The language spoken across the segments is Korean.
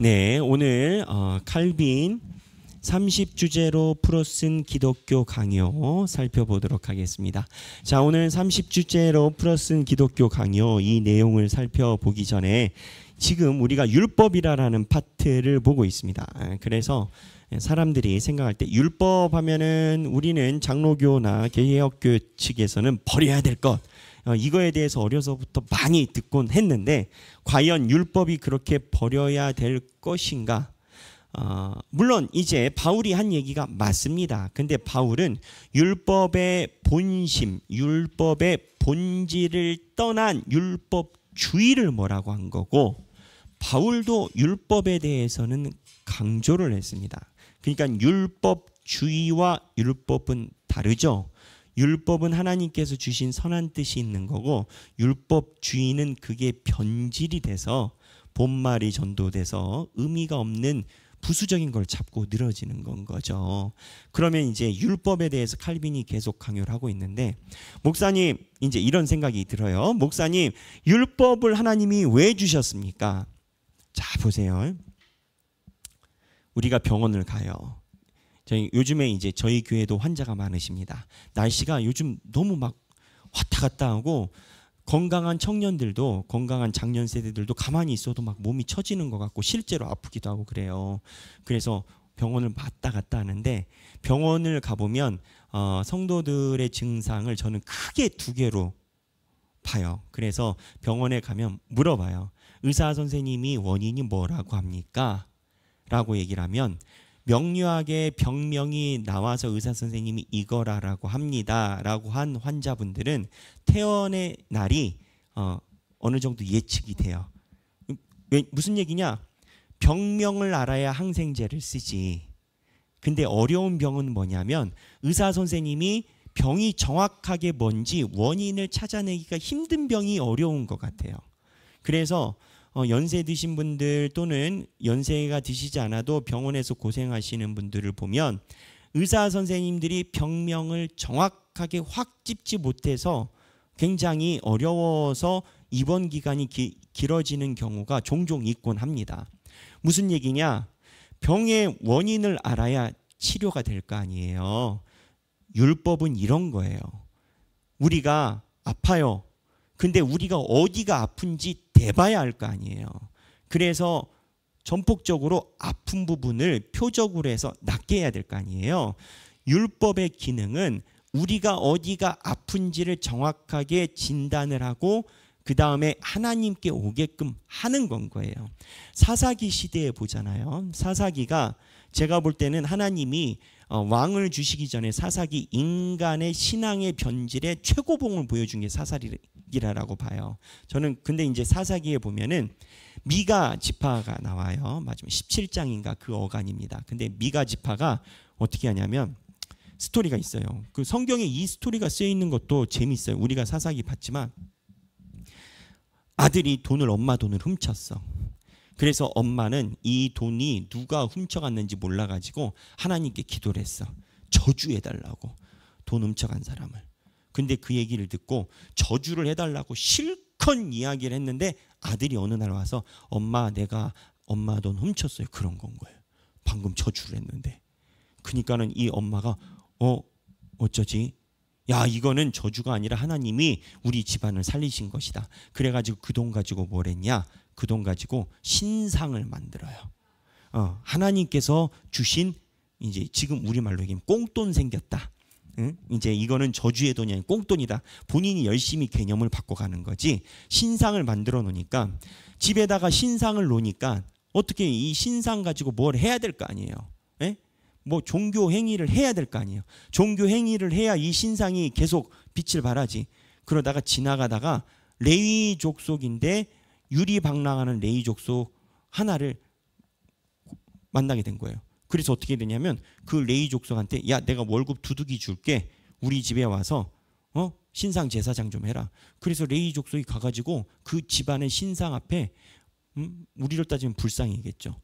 네, 오늘 칼빈 30주제로 풀어 쓴 기독교 강요 살펴보도록 하겠습니다. 자, 오늘 30주제로 풀어 쓴 기독교 강요 이 내용을 살펴보기 전에 지금 우리가 율법이라는 파트를 보고 있습니다. 그래서 사람들이 생각할 때 율법 하면은 우리는 장로교나 개혁교 측에서는 버려야 될 것, 이거에 대해서 어려서부터 많이 듣곤 했는데 과연 율법이 그렇게 버려야 될 것인가? 물론 이제 바울이 한 얘기가 맞습니다. 근데 바울은 율법의 본심, 율법의 본질을 떠난 율법주의를 뭐라고 한 거고, 바울도 율법에 대해서는 강조를 했습니다. 그러니까 율법주의와 율법은 다르죠. 율법은 하나님께서 주신 선한 뜻이 있는 거고, 율법주의는 그게 변질이 돼서 본말이 전도돼서 의미가 없는 부수적인 걸 잡고 늘어지는 건 거죠. 그러면 이제 율법에 대해서 칼빈이 계속 강요를 하고 있는데, 목사님 이제 이런 생각이 들어요. 목사님, 율법을 하나님이 왜 주셨습니까? 자, 보세요. 우리가 병원을 가요. 요즘에 이제 저희 교회도 환자가 많으십니다. 날씨가 요즘 너무 막 왔다 갔다 하고, 건강한 청년들도, 건강한 장년 세대들도 가만히 있어도 막 몸이 처지는 것 같고 실제로 아프기도 하고 그래요. 그래서 병원을 왔다 갔다 하는데, 병원을 가보면 성도들의 증상을 저는 크게 두 개로 봐요. 그래서 병원에 가면 물어봐요. 의사 선생님이 원인이 뭐라고 합니까? 라고 얘기를 하면 명료하게 병명이 나와서 의사 선생님이 이거라고 합니다 라고 한 환자분들은 퇴원의 날이 어느 정도 예측이 돼요. 무슨 얘기냐? 병명을 알아야 항생제를 쓰지. 근데 어려운 병은 뭐냐면 의사 선생님이 병이 정확하게 뭔지 원인을 찾아내기가 힘든 병이 어려운 것 같아요. 그래서 연세 드신 분들 또는 연세가 드시지 않아도 병원에서 고생하시는 분들을 보면 의사 선생님들이 병명을 정확하게 확 짚지 못해서 굉장히 어려워서 입원 기간이 길어지는 경우가 종종 있곤 합니다. 무슨 얘기냐? 병의 원인을 알아야 치료가 될 거 아니에요. 율법은 이런 거예요. 우리가 아파요. 근데 우리가 어디가 아픈지 대봐야 할 거 아니에요. 그래서 전폭적으로 아픈 부분을 표적으로 해서 낫게 해야 될 거 아니에요. 율법의 기능은 우리가 어디가 아픈지를 정확하게 진단을 하고 그 다음에 하나님께 오게끔 하는 건 거예요. 사사기 시대에 보잖아요. 사사기가 제가 볼 때는 하나님이 왕을 주시기 전에 사사기 인간의 신앙의 변질의 최고봉을 보여준 게 사사기라고 봐요. 저는 근데 이제 사사기에 보면은 미가 지파가 나와요. 맞으면 17장인가 그 어간입니다. 근데 미가 지파가 어떻게 하냐면 스토리가 있어요. 그 성경에 이 스토리가 쓰여 있는 것도 재밌어요. 우리가 사사기 봤지만 아들이 엄마 돈을 훔쳤어. 그래서 엄마는 이 돈이 누가 훔쳐갔는지 몰라가지고 하나님께 기도를 했어. 저주해달라고, 돈 훔쳐간 사람을. 근데 그 얘기를 듣고 저주를 해달라고 실컷 이야기를 했는데 아들이 어느 날 와서 내가 엄마 돈 훔쳤어요. 그런 건 거예요. 방금 저주를 했는데. 그러니까는 이 엄마가 어쩌지? 야, 이거는 저주가 아니라 하나님이 우리 집안을 살리신 것이다. 그래가지고 그 돈 가지고 뭘 했냐? 그 돈 가지고 신상을 만들어요. 하나님께서 주신, 이제 지금 우리말로 얘기하면 꽁돈 생겼다. 응? 이제 이거는 저주의 돈이 아니라 꽁돈이다. 본인이 열심히 개념을 바꿔가는 거지. 신상을 만들어 놓으니까, 집에다가 신상을 놓으니까 어떻게 이 신상 가지고 뭘 해야 될 거 아니에요. 에? 뭐 종교 행위를 해야 될 거 아니에요. 종교 행위를 해야 이 신상이 계속 빛을 발하지. 그러다가 지나가다가 레위 족속인데 유리방랑하는 레위 족속 하나를 만나게 된 거예요. 그래서 어떻게 되냐면 그 레위 족속한테, 야, 내가 월급 두둑이 줄게. 우리 집에 와서 신상 제사장 좀 해라. 그래서 레위 족속이 가가지고 그 집안의 신상 앞에, 우리로 따지면 불상이겠죠.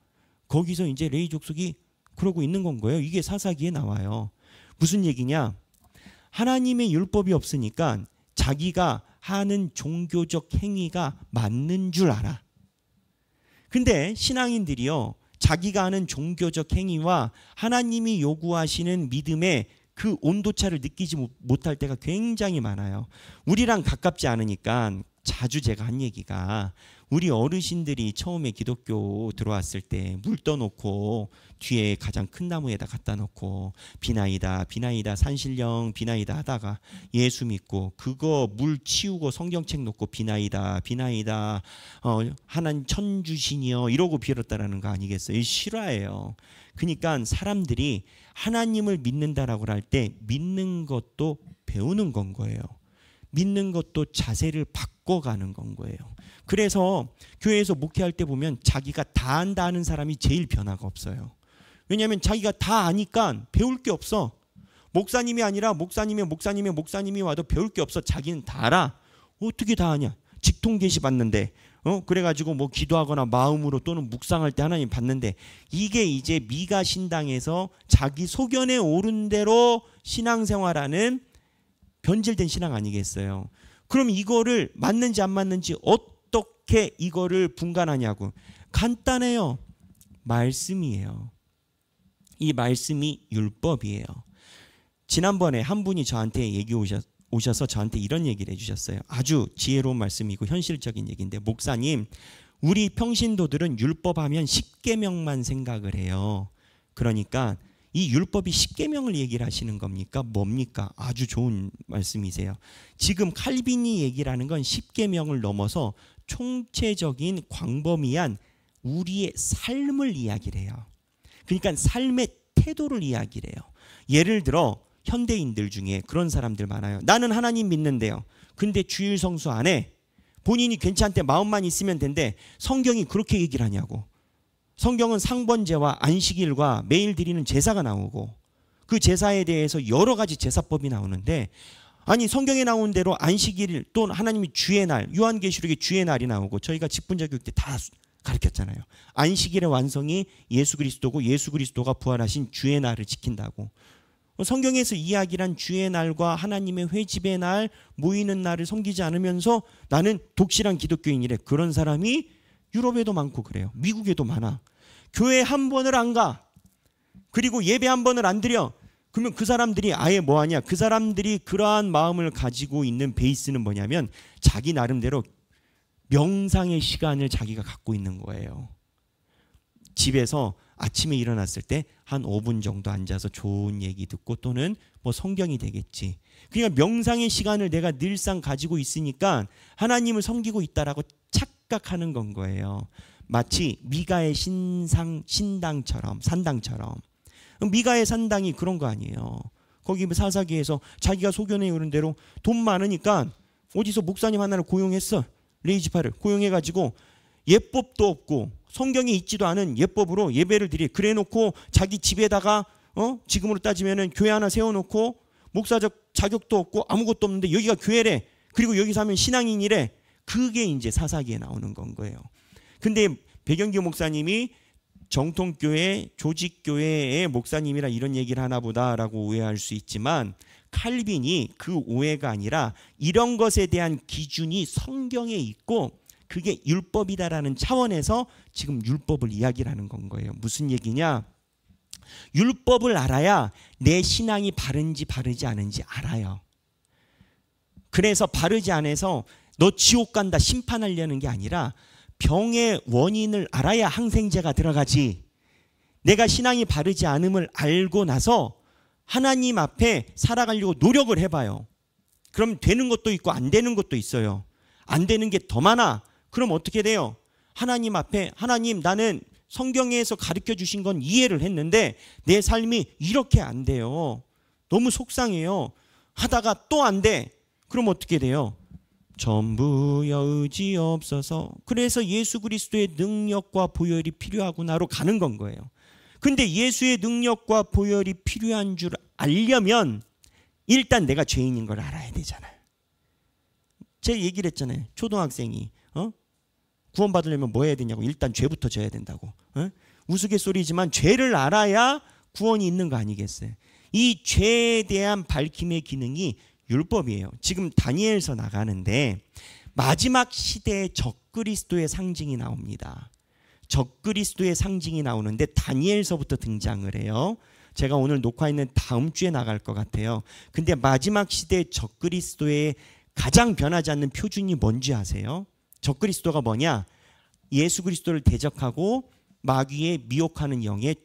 거기서 이제 레위 족속이 그러고 있는 건 거예요. 이게 사사기에 나와요. 무슨 얘기냐? 하나님의 율법이 없으니까 자기가 하는 종교적 행위가 맞는 줄 알아. 근데 신앙인들이요, 자기가 하는 종교적 행위와 하나님이 요구하시는 믿음의 그 온도차를 느끼지 못할 때가 굉장히 많아요. 우리랑 가깝지 않으니까 자주 제가 한 얘기가, 우리 어르신들이 처음에 기독교 들어왔을 때 물 떠놓고 뒤에 가장 큰 나무에다 갖다 놓고 비나이다 비나이다 산신령 비나이다 하다가 예수 믿고 그거 물 치우고 성경책 놓고 비나이다 비나이다 하나님 천주신이여 이러고 빌었다라는 거 아니겠어요? 실화예요. 그러니까 사람들이 하나님을 믿는다라고 할 때 믿는 것도 배우는 건 거예요. 믿는 것도 자세를 바꿔가는 건 거예요. 그래서 교회에서 목회할 때 보면 자기가 다 안다 하는 사람이 제일 변화가 없어요. 왜냐하면 자기가 다 아니까 배울 게 없어. 목사님이 아니라 목사님이 와도 배울 게 없어. 자기는 다 알아. 어떻게 다 아냐? 직통 계시 받는데 그래가지고 뭐 기도하거나 마음으로 또는 묵상할 때 하나님 받는데, 이게 이제 미가 신당에서 자기 소견에 오른 대로 신앙생활하는 변질된 신앙 아니겠어요? 그럼 이거를 맞는지 안 맞는지 어떻게 이거를 분간하냐고. 간단해요. 말씀이에요. 이 말씀이 율법이에요. 지난번에 한 분이 저한테 오셔서 저한테 이런 얘기를 해주셨어요. 아주 지혜로운 말씀이고 현실적인 얘기인데, 목사님, 우리 평신도들은 율법하면 10계명만 생각을 해요. 그러니까 이 율법이 10계명을 얘기를 하시는 겁니까? 뭡니까? 아주 좋은 말씀이세요. 지금 칼빈이 얘기를 하는 건 10계명을 넘어서 총체적인 광범위한 우리의 삶을 이야기를 해요. 그러니까 삶의 태도를 이야기를 해요. 예를 들어 현대인들 중에 그런 사람들 많아요. 나는 하나님 믿는데요. 근데 주일 성수 안 해. 본인이 괜찮대, 마음만 있으면 된대. 성경이 그렇게 얘기를 하냐고. 성경은 상번제와 안식일과 매일 드리는 제사가 나오고 그 제사에 대해서 여러 가지 제사법이 나오는데, 아니 성경에 나온 대로 안식일 또 하나님이 주의 날, 요한계시록에 주의 날이 나오고 저희가 직분자 교육 때 다 가르쳤잖아요. 안식일의 완성이 예수 그리스도고 예수 그리스도가 부활하신 주의 날을 지킨다고. 성경에서 이야기한 주의 날과 하나님의 회집의 날, 모이는 날을 섬기지 않으면서 나는 독실한 기독교인이래. 그런 사람이 유럽에도 많고 그래요. 미국에도 많아. 교회 한 번을 안 가. 그리고 예배 한 번을 안 드려. 그러면 그 사람들이 아예 뭐하냐? 그 사람들이 그러한 마음을 가지고 있는 베이스는 뭐냐면 자기 나름대로 명상의 시간을 자기가 갖고 있는 거예요. 집에서 아침에 일어났을 때 한 5분 정도 앉아서 좋은 얘기 듣고 또는 뭐 성경이 되겠지. 그러니까 명상의 시간을 내가 늘상 가지고 있으니까 하나님을 섬기고 있다라고 착각하는 건 거예요. 마치 미가의 산당처럼. 미가의 산당이 그런 거 아니에요. 거기 사사기에서 자기가 소견에 오른 대로 돈 많으니까 어디서 목사님 하나를 고용했어. 레이지파를 고용해가지고 예법도 없고 성경에 있지도 않은 예법으로 예배를 드리. 그래놓고 자기 집에다가 지금으로 따지면은 교회 하나 세워놓고 목사적 자격도 없고 아무것도 없는데 여기가 교회래. 그리고 여기서 하면 신앙인이래. 그게 이제 사사기에 나오는 건 거예요. 근데 백영기 목사님이 정통교회, 조직교회의 목사님이라 이런 얘기를 하나 보다라고 오해할 수 있지만, 칼빈이 그 오해가 아니라 이런 것에 대한 기준이 성경에 있고 그게 율법이다라는 차원에서 지금 율법을 이야기를 하는 건 거예요. 무슨 얘기냐? 율법을 알아야 내 신앙이 바른지 바르지 않은지 알아요. 그래서 바르지 않아서 너 지옥 간다 심판하려는 게 아니라 병의 원인을 알아야 항생제가 들어가지. 내가 신앙이 바르지 않음을 알고 나서 하나님 앞에 살아가려고 노력을 해봐요. 그럼 되는 것도 있고 안 되는 것도 있어요. 안 되는 게 더 많아. 그럼 어떻게 돼요? 하나님 앞에, 하나님, 나는 성경에서 가르쳐 주신 건 이해를 했는데 내 삶이 이렇게 안 돼요. 너무 속상해요. 하다가 또 안 돼. 그럼 어떻게 돼요? 전부여 의지 없어서. 그래서 예수 그리스도의 능력과 보혈이 필요하구나로 가는 건 거예요. 근데 예수의 능력과 보혈이 필요한 줄 알려면 일단 내가 죄인인 걸 알아야 되잖아요. 제가 얘기를 했잖아요. 초등학생이 구원받으려면 뭐 해야 되냐고. 일단 죄부터 져야 된다고. 우스갯소리지만 죄를 알아야 구원이 있는 거 아니겠어요? 이 죄에 대한 밝힘의 기능이 율법이에요. 지금 다니엘서 나가는데 마지막 시대의 적그리스도의 상징이 나옵니다. 적그리스도의 상징이 나오는데 다니엘서부터 등장을 해요. 제가 오늘 녹화했는 다음 주에 나갈 것 같아요. 근데 마지막 시대 적그리스도의 가장 변하지 않는 표준이 뭔지 아세요? 적그리스도가 뭐냐? 예수 그리스도를 대적하고 마귀에 미혹하는 영의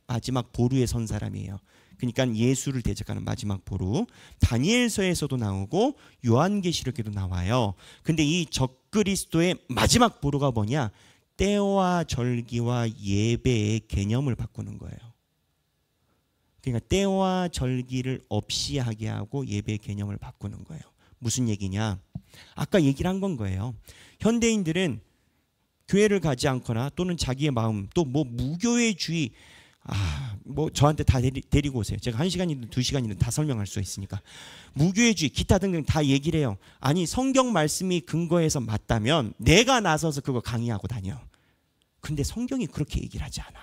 마지막 보루에 선 사람이에요. 그러니까 예수를 대적하는 마지막 보루. 다니엘서에서도 나오고 요한계시록에도 나와요. 근데 이 적그리스도의 마지막 보루가 뭐냐? 때와 절기와 예배의 개념을 바꾸는 거예요. 그러니까 때와 절기를 없이 하게 하고 예배의 개념을 바꾸는 거예요. 무슨 얘기냐? 아까 얘기를 한 건 거예요. 현대인들은 교회를 가지 않거나 또는 자기의 마음 또 뭐 무교회주의 뭐 저한테 다 데리고 오세요. 제가 1시간이든 2시간이든 다 설명할 수 있으니까. 무교회주의 기타 등등 다 얘기를 해요. 아니 성경 말씀이 근거해서 맞다면 내가 나서서 그거 강의하고 다녀. 근데 성경이 그렇게 얘기를 하지 않아.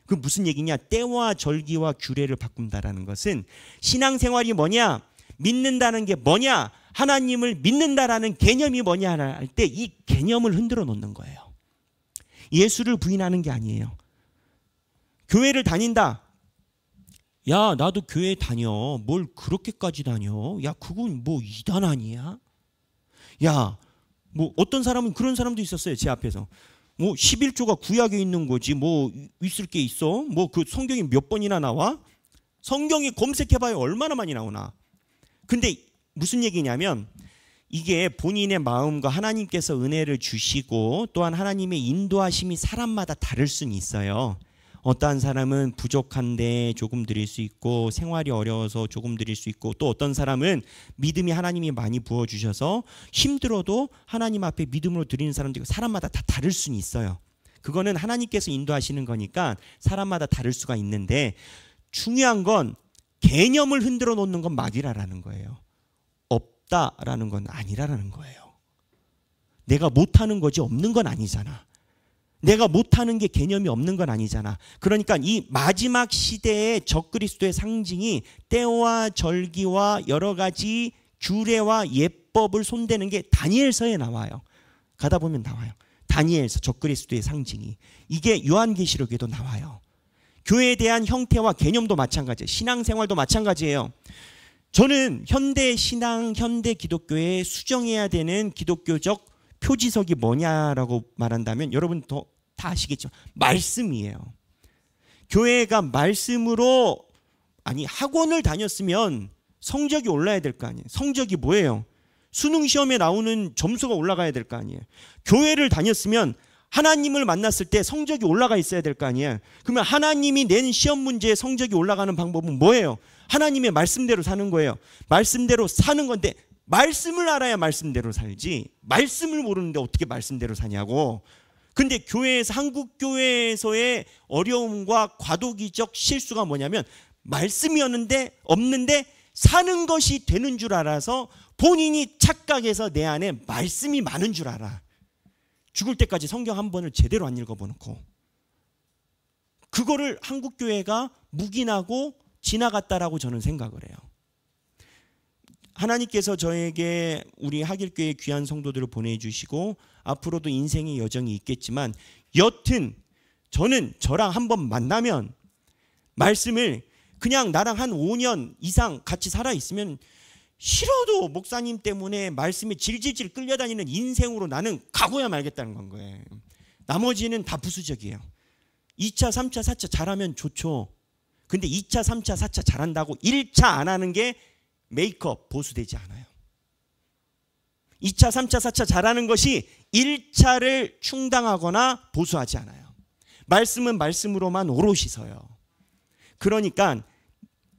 그 무슨 얘기냐? 때와 절기와 규례를 바꾼다라는 것은 신앙생활이 뭐냐? 믿는다는 게 뭐냐? 하나님을 믿는다라는 개념이 뭐냐 할 때 이 개념을 흔들어 놓는 거예요. 예수를 부인하는 게 아니에요. 교회를 다닌다. 야, 나도 교회 다녀. 뭘 그렇게까지 다녀? 야, 그건 뭐 이단 아니야? 야, 뭐 어떤 사람은 그런 사람도 있었어요. 제 앞에서. 뭐 11조가 구약에 있는 거지. 뭐 있을 게 있어? 뭐 그 성경이 몇 번이나 나와? 성경이 검색해봐야 얼마나 많이 나오나. 근데 무슨 얘기냐면 이게 본인의 마음과 하나님께서 은혜를 주시고 또한 하나님의 인도하심이 사람마다 다를 수는 있어요. 어떠한 사람은 부족한데 조금 드릴 수 있고 생활이 어려워서 조금 드릴 수 있고 또 어떤 사람은 믿음이 하나님이 많이 부어주셔서 힘들어도 하나님 앞에 믿음으로 드리는 사람들이 사람마다 다 다를 수는 있어요. 그거는 하나님께서 인도하시는 거니까 사람마다 다를 수가 있는데 중요한 건 개념을 흔들어 놓는 건 마귀라라는 거예요. 없다라는 건 아니라라는 거예요. 내가 못하는 거지 없는 건 아니잖아. 내가 못하는 게 개념이 없는 건 아니잖아. 그러니까 이 마지막 시대의 적그리스도의 상징이 때와 절기와 여러 가지 규례와 예법을 손대는 게 다니엘서에 나와요. 가다 보면 나와요. 다니엘서 적그리스도의 상징이. 이게 요한계시록에도 나와요. 교회에 대한 형태와 개념도 마찬가지예요. 신앙생활도 마찬가지예요. 저는 현대 신앙, 현대 기독교에 수정해야 되는 기독교적 표지석이 뭐냐라고 말한다면 여러분 다 아시겠죠? 말씀이에요. 교회가 말씀으로 학원을 다녔으면 성적이 올라야 될 거 아니에요. 성적이 뭐예요? 수능 시험에 나오는 점수가 올라가야 될 거 아니에요. 교회를 다녔으면 하나님을 만났을 때 성적이 올라가 있어야 될 거 아니에요. 그러면 하나님이 낸 시험 문제에 성적이 올라가는 방법은 뭐예요? 하나님의 말씀대로 사는 거예요. 말씀대로 사는 건데 말씀을 알아야 말씀대로 살지 말씀을 모르는데 어떻게 말씀대로 사냐고. 근데 교회에서 한국 교회에서의 어려움과 과도기적 실수가 뭐냐면 말씀이 없는데 사는 것이 되는 줄 알아서 본인이 착각해서 내 안에 말씀이 많은 줄 알아. 죽을 때까지 성경 한 번을 제대로 안 읽어보놓고 그거를 한국 교회가 묵인하고 지나갔다라고 저는 생각을 해요. 하나님께서 저에게 우리 하길교회 귀한 성도들을 보내주시고 앞으로도 인생의 여정이 있겠지만 여튼 저는 저랑 한번 만나면 말씀을 그냥 나랑 한 5년 이상 같이 살아있으면 싫어도 목사님 때문에 말씀에 질질질 끌려다니는 인생으로 나는 가고야 말겠다는 건 거예요. 나머지는 다 부수적이에요. 2차, 3차, 4차 잘하면 좋죠. 근데 2차, 3차, 4차 잘한다고 1차 안 하는 게 메이크업 보수되지 않아요. 2차, 3차, 4차 잘하는 것이 1차를 충당하거나 보수하지 않아요. 말씀은 말씀으로만 오롯이 서요. 그러니까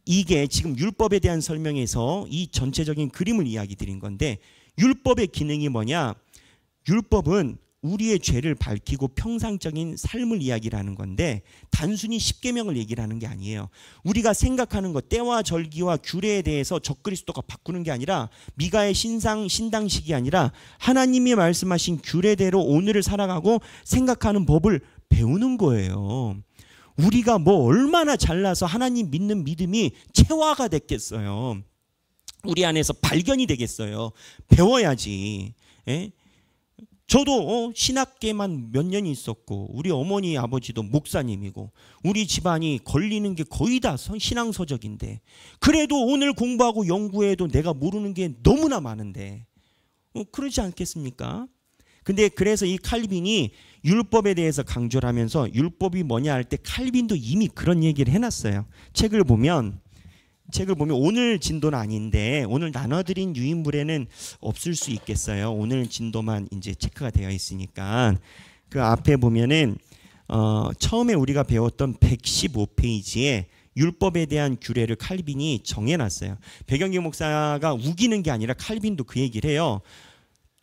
이게 지금 율법에 대한 설명에서 이 전체적인 그림을 이야기 드린 건데 율법의 기능이 뭐냐? 율법은 우리의 죄를 밝히고 평상적인 삶을 이야기하는 건데 단순히 십계명을 얘기를 하는 게 아니에요. 우리가 생각하는 것 때와 절기와 규례에 대해서 적그리스도가 바꾸는 게 아니라 미가의 신당식이 아니라 하나님이 말씀하신 규례대로 오늘을 살아가고 생각하는 법을 배우는 거예요. 우리가 뭐 얼마나 잘나서 하나님 믿는 믿음이 체화가 됐겠어요. 우리 안에서 발견이 되겠어요. 배워야지. 예? 저도 신학계만 몇 년 있었고 우리 어머니 아버지도 목사님이고 우리 집안이 걸리는 게 거의 다 신앙서적인데 그래도 오늘 공부하고 연구해도 내가 모르는 게 너무나 많은데 그러지 않겠습니까? 근데 그래서 이 칼빈이 율법에 대해서 강조를 하면서 율법이 뭐냐 할 때 칼빈도 이미 그런 얘기를 해놨어요. 책을 보면 오늘 진도는 아닌데 오늘 나눠드린 유인물에는 없을 수 있겠어요. 오늘 진도만 이제 체크가 되어 있으니까 그 앞에 보면은 처음에 우리가 배웠던 115페이지에 율법에 대한 규례를 칼빈이 정해놨어요. 백영기 목사가 우기는 게 아니라 칼빈도 그 얘기를 해요.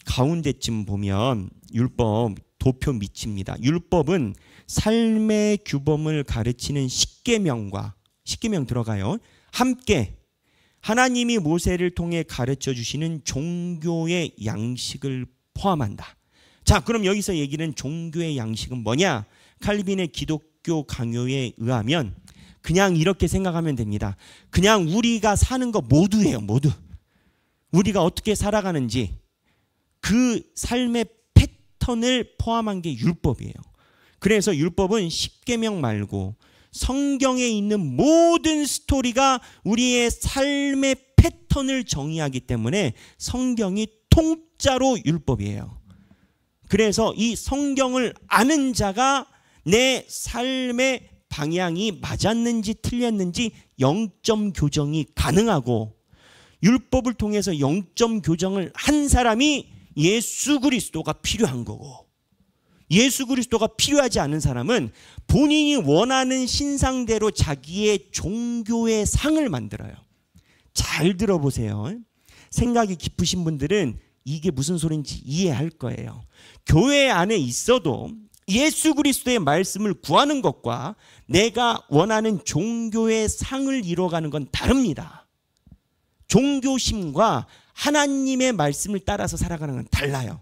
가운데쯤 보면 율법 도표 밑입니다. 율법은 삶의 규범을 가르치는 십계명과 십계명 들어가요. 함께 하나님이 모세를 통해 가르쳐 주시는 종교의 양식을 포함한다. 자, 그럼 여기서 얘기는 종교의 양식은 뭐냐? 칼빈의 기독교 강요에 의하면 그냥 이렇게 생각하면 됩니다. 그냥 우리가 사는 거 모두예요. 모두. 우리가 어떻게 살아가는지 그 삶의 패턴을 포함한 게 율법이에요. 그래서 율법은 십계명 말고 성경에 있는 모든 스토리가 우리의 삶의 패턴을 정의하기 때문에 성경이 통짜로 율법이에요. 그래서 이 성경을 아는 자가 내 삶의 방향이 맞았는지 틀렸는지 영점 교정이 가능하고 율법을 통해서 영점 교정을 한 사람이 예수 그리스도가 필요한 거고 예수 그리스도가 필요하지 않은 사람은 본인이 원하는 신상대로 자기의 종교의 상을 만들어요. 잘 들어보세요. 생각이 깊으신 분들은 이게 무슨 소리인지 이해할 거예요. 교회 안에 있어도 예수 그리스도의 말씀을 구하는 것과 내가 원하는 종교의 상을 이뤄가는 건 다릅니다. 종교심과 하나님의 말씀을 따라서 살아가는 건 달라요.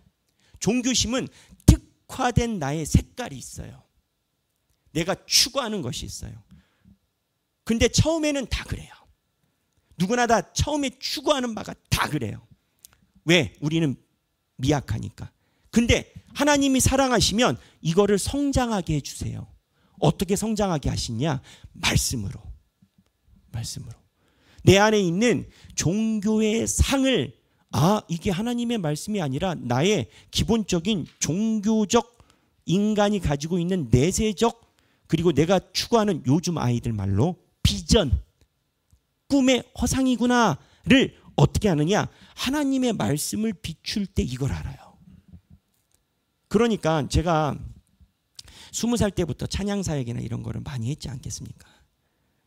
종교심은 특화된 나의 색깔이 있어요. 내가 추구하는 것이 있어요. 근데 처음에는 다 그래요. 누구나 다 처음에 추구하는 바가 다 그래요. 왜? 우리는 미약하니까. 근데 하나님이 사랑하시면 이거를 성장하게 해주세요. 어떻게 성장하게 하시냐? 말씀으로. 내 안에 있는 종교의 상을 이게 하나님의 말씀이 아니라 나의 기본적인 종교적 인간이 가지고 있는 내세적 그리고 내가 추구하는 요즘 아이들 말로 비전, 꿈의 허상이구나를 어떻게 하느냐? 하나님의 말씀을 비출 때 이걸 알아요. 그러니까 제가 20살 때부터 찬양사역이나 이런 거를 많이 했지 않겠습니까?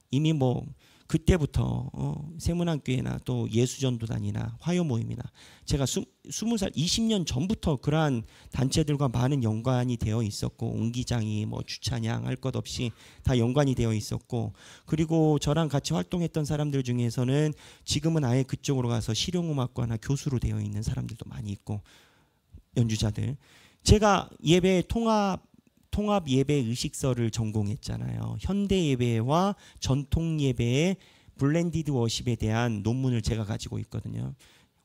이미 뭐 그때부터 세문안교회나 또 예수전도단이나 화요모임이나 제가 20살 20년 전부터 그러한 단체들과 많은 연관이 되어 있었고 옹기장이 뭐 주찬양 할 것 없이 다 연관이 되어 있었고 그리고 저랑 같이 활동했던 사람들 중에서는 지금은 아예 그쪽으로 가서 실용음악과나 교수로 되어 있는 사람들도 많이 있고 연주자들 제가 예배 통합 예배 의식서를 전공했잖아요. 현대 예배와 전통 예배의 블렌디드 워십에 대한 논문을 제가 가지고 있거든요.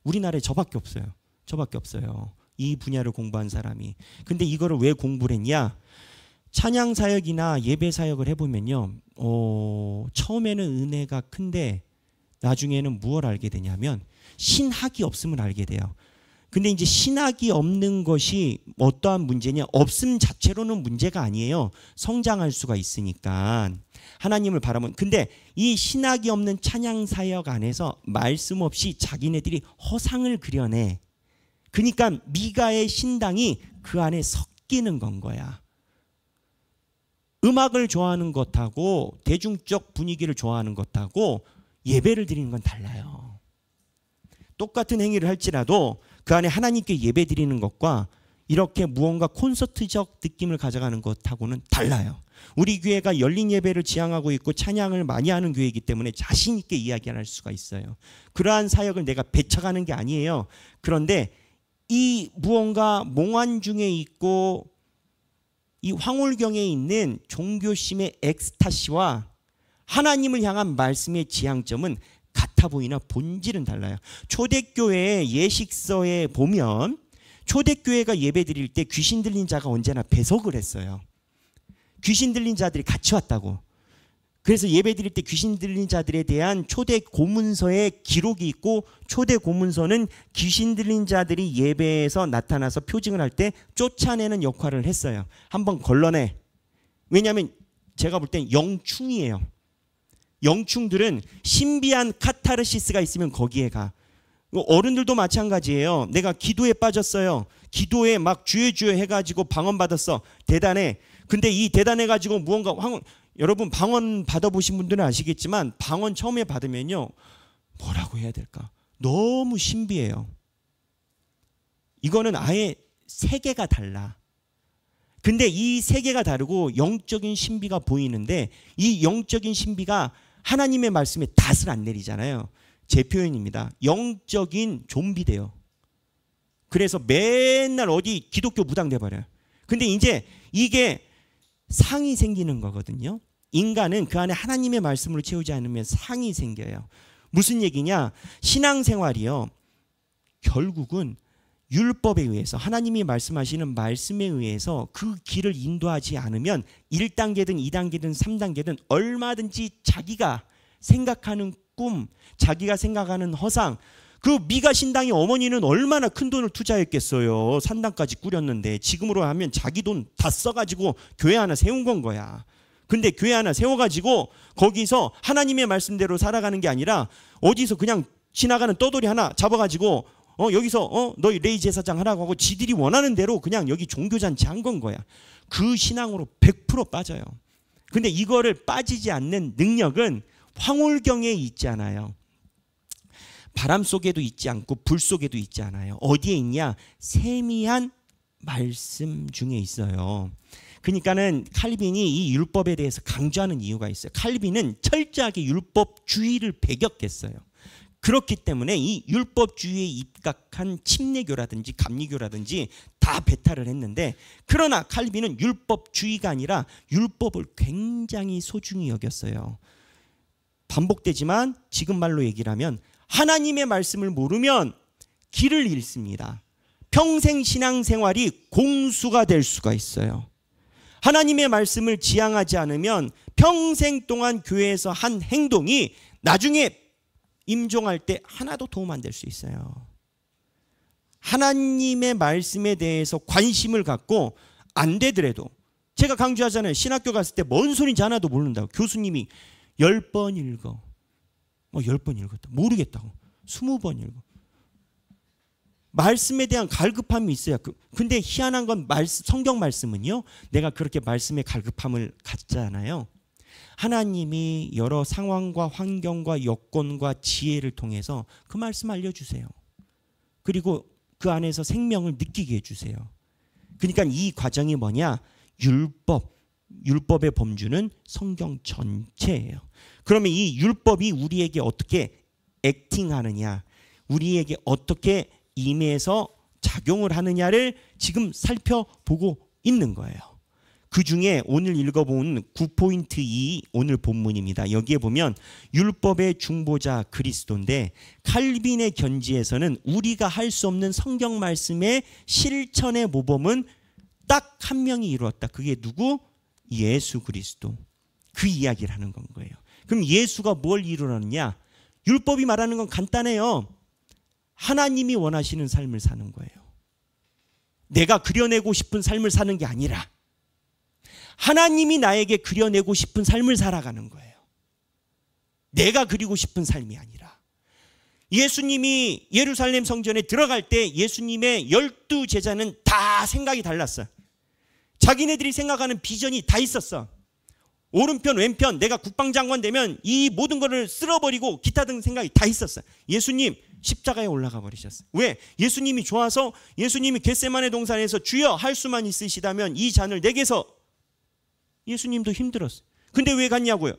우리나라에 저밖에 없어요. 이 분야를 공부한 사람이. 근데 이거를 왜 공부를 했냐? 찬양 사역이나 예배 사역을 해보면요. 처음에는 은혜가 큰데 나중에는 무엇을 알게 되냐면 신학이 없으면 알게 돼요. 근데 이제 신학이 없는 것이 어떠한 문제냐? 없음 자체로는 문제가 아니에요. 성장할 수가 있으니까. 하나님을 바라면. 근데 이 신학이 없는 찬양 사역 안에서 말씀 없이 자기네들이 허상을 그려내. 그러니까 미가의 신당이 그 안에 섞이는 건 거야. 음악을 좋아하는 것하고 대중적 분위기를 좋아하는 것하고 예배를 드리는 건 달라요. 똑같은 행위를 할지라도 그 안에 하나님께 예배 드리는 것과 이렇게 무언가 콘서트적 느낌을 가져가는 것하고는 달라요. 우리 교회가 열린 예배를 지향하고 있고 찬양을 많이 하는 교회이기 때문에 자신 있게 이야기할 수가 있어요. 그러한 사역을 내가 배척하는 게 아니에요. 그런데 이 무언가 몽환 중에 있고 이 황홀경에 있는 종교심의 엑스타시와 하나님을 향한 말씀의 지향점은 같아 보이나 본질은 달라요. 초대교회의 예식서에 보면 초대교회가 예배 드릴 때 귀신 들린 자가 언제나 배석을 했어요. 귀신 들린 자들이 같이 왔다고. 그래서 예배 드릴 때 귀신 들린 자들에 대한 초대 고문서에 기록이 있고, 초대 고문서는 귀신 들린 자들이 예배에서 나타나서 표징을 할 때 쫓아내는 역할을 했어요. 한번 걸러내. 왜냐하면 제가 볼 땐 영충이에요. 영충들은 신비한 카타르시스가 있으면 거기에 가. 어른들도 마찬가지예요. 내가 기도에 빠졌어요. 기도에 막 주여 주여 해가지고 방언 받았어. 대단해. 근데 이 대단해가지고 무언가 여러분 방언 받아보신 분들은 아시겠지만 방언 처음에 받으면요, 뭐라고 해야 될까? 너무 신비해요. 이거는 아예 세계가 달라. 근데 이 세계가 다르고 영적인 신비가 보이는데, 이 영적인 신비가 하나님의 말씀에 닷을 안 내리잖아요. 제 표현입니다. 영적인 좀비 돼요. 그래서 맨날 어디 기독교 무당 돼버려요. 근데 이제 이게 상이 생기는 거거든요. 인간은 그 안에 하나님의 말씀으로 채우지 않으면 상이 생겨요. 무슨 얘기냐? 신앙생활이요, 결국은 율법에 의해서, 하나님이 말씀하시는 말씀에 의해서 그 길을 인도하지 않으면 1단계든 2단계든 3단계든 얼마든지 자기가 생각하는 꿈, 자기가 생각하는 허상, 그 미가 신당의 어머니는 얼마나 큰 돈을 투자했겠어요. 산당까지 꾸렸는데 지금으로 하면 자기 돈 다 써가지고 교회 하나 세운 건 거야. 근데 교회 하나 세워가지고 거기서 하나님의 말씀대로 살아가는 게 아니라 어디서 그냥 지나가는 떠돌이 하나 잡아가지고 여기서 너희 레이 제사장 하라고 하고 지들이 원하는 대로 그냥 여기 종교잔치 한 건 거야. 그 신앙으로 100% 빠져요. 근데 이거를 빠지지 않는 능력은 황홀경에 있지 않아요. 바람 속에도 있지 않고 불 속에도 있지 않아요. 어디에 있냐? 세미한 말씀 중에 있어요. 그러니까는 칼빈이 이 율법에 대해서 강조하는 이유가 있어요. 칼빈은 철저하게 율법주의를 배격했어요. 그렇기 때문에 이 율법주의에 입각한 침례교라든지 감리교라든지 다 배탈을 했는데, 그러나 칼빈은 율법주의가 아니라 율법을 굉장히 소중히 여겼어요. 반복되지만 지금 말로 얘기를 하면 하나님의 말씀을 모르면 길을 잃습니다. 평생 신앙생활이 공수가 될 수가 있어요. 하나님의 말씀을 지향하지 않으면 평생 동안 교회에서 한 행동이 나중에 임종할 때 하나도 도움 안 될 수 있어요. 하나님의 말씀에 대해서 관심을 갖고 안 되더라도, 제가 강조하잖아요. 신학교 갔을 때 뭔 소리인지 하나도 모른다고. 교수님이 10번 읽어. 10번 읽었다. 모르겠다고. 20번 읽어. 말씀에 대한 갈급함이 있어야. 근데 희한한 건 성경 말씀은요, 내가 그렇게 말씀에 갈급함을 갖잖아요. 하나님이 여러 상황과 환경과 여건과 지혜를 통해서 그 말씀 알려주세요. 그리고 그 안에서 생명을 느끼게 해주세요. 그러니까 이 과정이 뭐냐? 율법의 범주는 성경 전체예요. 그러면 이 율법이 우리에게 어떻게 액팅하느냐, 우리에게 어떻게 임해서 작용을 하느냐를 지금 살펴보고 있는 거예요. 그 중에 오늘 읽어본 9.2 오늘 본문입니다. 여기에 보면 율법의 중보자 그리스도인데, 칼빈의 견지에서는 우리가 할 수 없는 성경 말씀의 실천의 모범은 딱 한 명이 이루었다. 그게 누구? 예수 그리스도. 그 이야기를 하는 건 거예요. 그럼 예수가 뭘 이루느냐? 율법이 말하는 건 간단해요. 하나님이 원하시는 삶을 사는 거예요. 내가 그려내고 싶은 삶을 사는 게 아니라 하나님이 나에게 그려내고 싶은 삶을 살아가는 거예요. 내가 그리고 싶은 삶이 아니라. 예수님이 예루살렘 성전에 들어갈 때 예수님의 12 제자는 다 생각이 달랐어요. 자기네들이 생각하는 비전이 다 있었어. 오른편 왼편 내가 국방장관 되면 이 모든 것을 쓸어버리고 기타 등 생각이 다 있었어요. 예수님 십자가에 올라가 버리셨어요. 왜? 예수님이 좋아서, 예수님이 겟세마네 동산에서 주여 할 수만 있으시다면 이 잔을 내게서. 예수님도 힘들었어요. 근데 왜 갔냐고요?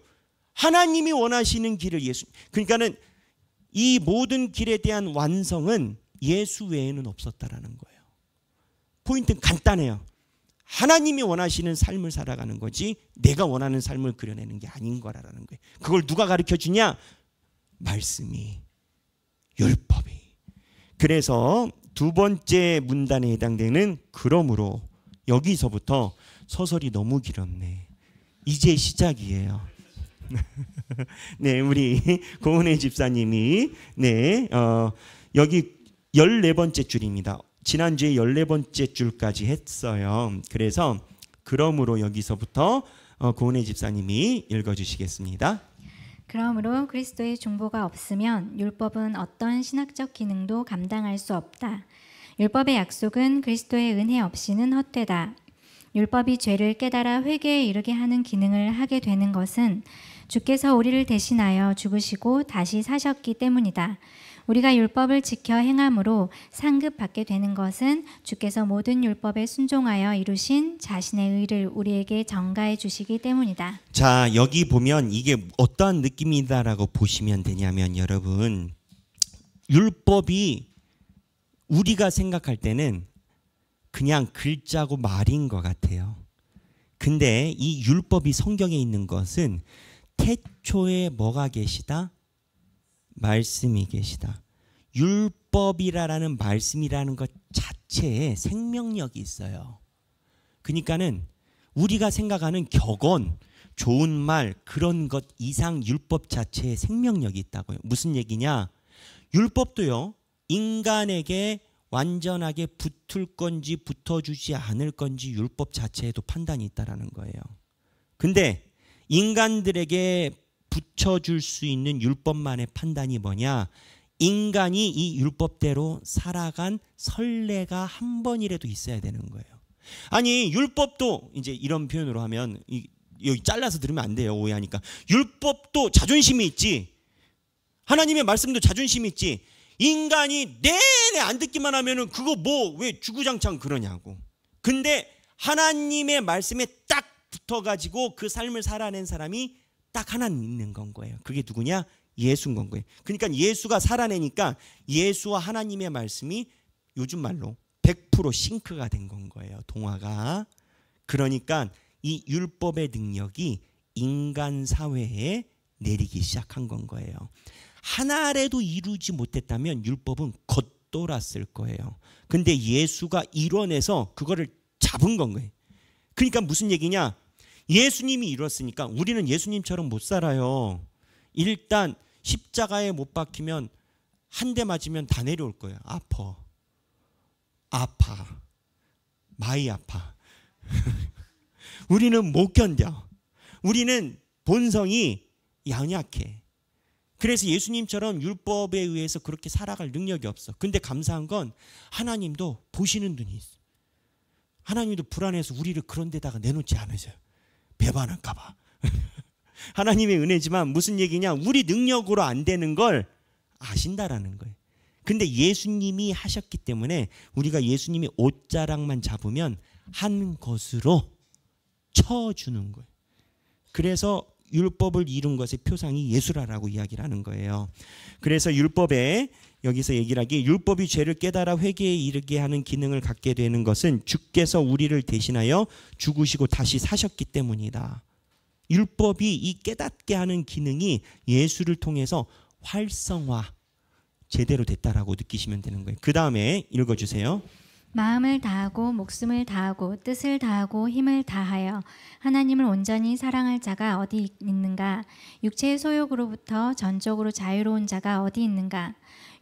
하나님이 원하시는 길을 그러니까는 이 모든 길에 대한 완성은 예수 외에는 없었다라는 거예요. 포인트는 간단해요. 하나님이 원하시는 삶을 살아가는 거지 내가 원하는 삶을 그려내는 게 아닌 거라는 거예요. 그걸 누가 가르쳐 주냐? 말씀이, 율법이. 그래서 두 번째 문단에 해당되는 그러므로, 여기서부터 서설이 너무 길었네. 이제 시작이에요. 네, 우리 고은혜 집사님이 여기 14번째 줄입니다. 지난주에 14번째 줄까지 했어요. 그래서 그러므로 여기서부터 고은혜 집사님이 읽어주시겠습니다. 그러므로 그리스도의 중보가 없으면 율법은 어떤 신학적 기능도 감당할 수 없다. 율법의 약속은 그리스도의 은혜 없이는 헛되다. 율법이 죄를 깨달아 회개에 이르게 하는 기능을 하게 되는 것은 주께서 우리를 대신하여 죽으시고 다시 사셨기 때문이다. 우리가 율법을 지켜 행함으로 상급받게 되는 것은 주께서 모든 율법에 순종하여 이루신 자신의 의를 우리에게 전가해 주시기 때문이다. 자, 여기 보면 이게 어떠한 느낌이다라고 보시면 되냐면, 여러분, 율법이 우리가 생각할 때는 그냥 글자고 말인 것 같아요. 근데 이 율법이 성경에 있는 것은 태초에 뭐가 계시다? 말씀이 계시다. 율법이라는 말씀이라는 것 자체에 생명력이 있어요. 그러니까는 우리가 생각하는 격언, 좋은 말, 그런 것 이상 율법 자체에 생명력이 있다고요. 무슨 얘기냐? 율법도요, 인간에게 완전하게 붙을 건지 붙어주지 않을 건지 율법 자체에도 판단이 있다라는 거예요. 근데 인간들에게 붙여줄 수 있는 율법만의 판단이 뭐냐? 인간이 이 율법대로 살아간 선례가 한 번이라도 있어야 되는 거예요. 아니, 율법도 이제 이런 표현으로 하면, 여기 잘라서 들으면 안 돼요. 오해하니까. 율법도 자존심이 있지. 하나님의 말씀도 자존심이 있지. 인간이 내내 안 듣기만 하면은 그거 뭐 왜 주구장창 그러냐고. 근데 하나님의 말씀에 딱 붙어가지고 그 삶을 살아낸 사람이 딱 하나 있는 건 거예요. 그게 누구냐? 예수인 건 거예요. 그러니까 예수가 살아내니까 예수와 하나님의 말씀이 요즘 말로 100% 싱크가 된 건 거예요. 동화가. 그러니까 이 율법의 능력이 인간 사회에 내리기 시작한 건 거예요. 하나라도 이루지 못했다면 율법은 겉돌았을 거예요. 근데 예수가 이뤄내서 그거를 잡은 건 거예요. 그러니까 무슨 얘기냐? 예수님이 이뤘으니까 우리는 예수님처럼 못 살아요. 일단 십자가에 못 박히면 한 대 맞으면 다 내려올 거예요. 아파. 많이 아파. 우리는 못 견뎌. 우리는 본성이 연약해. 그래서 예수님처럼 율법에 의해서 그렇게 살아갈 능력이 없어. 근데 감사한 건 하나님도 보시는 눈이 있어. 하나님도 불안해서 우리를 그런 데다가 내놓지 않으세요. 배반할까 봐. 하나님의 은혜지만 무슨 얘기냐? 우리 능력으로 안 되는 걸 아신다라는 거예요. 근데 예수님이 하셨기 때문에 우리가 예수님이 옷자락만 잡으면 한 것으로 쳐주는 거예요. 그래서 율법을 이룬 것의 표상이 예수라라고 이야기를 하는 거예요. 그래서 율법에 여기서 얘기를 하기, 율법이 죄를 깨달아 회개에 이르게 하는 기능을 갖게 되는 것은 주께서 우리를 대신하여 죽으시고 다시 사셨기 때문이다. 율법이 이 깨닫게 하는 기능이 예수를 통해서 활성화 제대로 됐다라고 느끼시면 되는 거예요. 그 다음에 읽어주세요. 마음을 다하고 목숨을 다하고 뜻을 다하고 힘을 다하여 하나님을 온전히 사랑할 자가 어디 있는가? 육체의 소욕으로부터 전적으로 자유로운 자가 어디 있는가?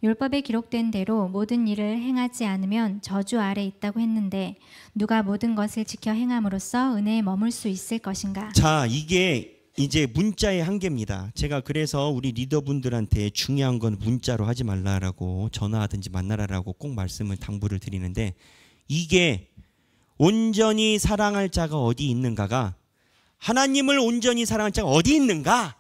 율법에 기록된 대로 모든 일을 행하지 않으면 저주 아래 있다고 했는데 누가 모든 것을 지켜 행함으로써 은혜에 머물 수 있을 것인가? 자, 이게 이제 문자의 한계입니다. 제가 그래서 우리 리더분들한테 중요한 건 문자로 하지 말라라고, 전화하든지 만나라라고 꼭 말씀을 당부를 드리는데, 이게 온전히 사랑할 자가 어디 있는가가 하나님을 온전히 사랑할 자가 어디 있는가?